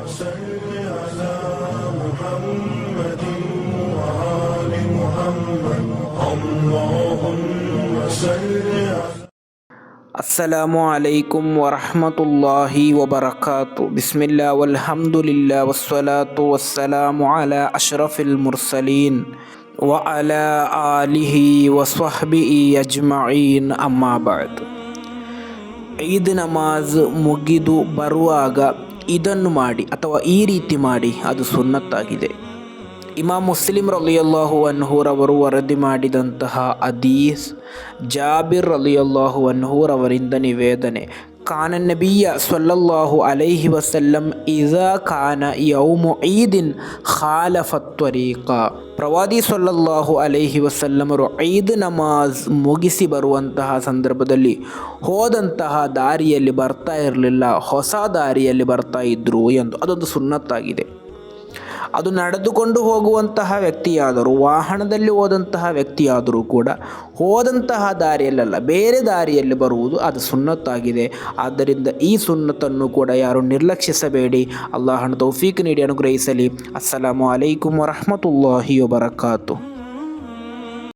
صل على محمد وآل محمد اللهم صل على ಅಸ್ಸಲಾಮು ಅಲೈಕುಂ ವರಹಮತುಲ್ಲಾಹಿ ವಬರಕಾತು. ಬಿಸ್ಮಿಲ್ಲಾ ವಲ್ಹಮ್ದುಲಿಲ್ಲಾ ವಸ್ಸಲಾತು ವಸ್ಸಲಾಮು ಅಲಾ ಅಶ್ರಫಿಲ್ ಮುರ್ಸಲೀನ್ ವ ಅಲಾ ಆಲಿಹಿ ವಸ್ವಹ್ಬಿಹಿ ಅಜ್ಮഈನ್. ಅಮ್ಮಾ ಬಅದ್. ಈದ್ ನಮಾಜ್ ಮುಗಿದು ಬರುವಾಗ ಇದನ್ನು ಮಾಡಿ ಅಥವಾ ಈ ರೀತಿ ಮಾಡಿ, ಅದು ಸುನ್ನತ್ತಾಗಿದೆ. ಇಮಾಮ್ ಮುಸ್ಲಿಮ್ ರಲಿಯಲ್ಲಾಹು ಅನ್ಹುರವರು ವರದಿ ಮಾಡಿದಂತಹ ಹದೀಸ್, ಜಾಬಿರ್ ರಲಿಯಲ್ಲಾಹು ಅನ್ಹುರವರಿಂದ ನಿವೇದನೆ. ಕಾನ ನಬಿಯ ಸಲ್ಲಲ್ಲಾಹು ಅಲೈಹಿ ವಸಲ್ಲಂ ಇಜಾ ಕಾನ ಯೌಮು ಈದಿನ್ ಖಾಲಫತ್ ತ್ವರೀಕ. ಪ್ರವಾದಿ ಸಲ್ಲಲ್ಲಾಹು ಅಲೈಹಿ ವಸಲ್ಲಮರು ಈದ್ ನಮಾಜ್ ಮುಗಿಸಿ ಬರುವಂತಹ ಸಂದರ್ಭದಲ್ಲಿ ಹೋದಂತಹ ದಾರಿಯಲ್ಲಿ ಬರ್ತಾ ಇರಲಿಲ್ಲ, ಹೊಸ ದಾರಿಯಲ್ಲಿ ಬರ್ತಾ ಇದ್ದರು ಎಂದು. ಅದೊಂದು ಸುನ್ನತ್ತಾಗಿದೆ. ಅದು ನಡೆದುಕೊಂಡು ಹೋಗುವಂತಹ ವ್ಯಕ್ತಿಯಾದರೂ, ವಾಹನದಲ್ಲಿ ಹೋದಂತಹ ವ್ಯಕ್ತಿಯಾದರೂ ಕೂಡ ಹೋದಂತಹ ದಾರಿಯಲ್ಲ, ಬೇರೆ ದಾರಿಯಲ್ಲಿ ಬರುವುದು ಅದು ಸುನ್ನತ್ತಾಗಿದೆ. ಆದ್ದರಿಂದ ಈ ಸುನ್ನತನ್ನು ಕೂಡ ಯಾರು ನಿರ್ಲಕ್ಷಿಸಬೇಡಿ. ಅಲ್ಲಾಹನ ತೌಫೀಕ್ ನೀಡಿ ಅನುಗ್ರಹಿಸಲಿ. ಅಸ್ಸಲಾಮು ಅಲೈಕುಂ ವರಹಮತುಲ್ಲಾಹಿ ವಬರಕಾತು.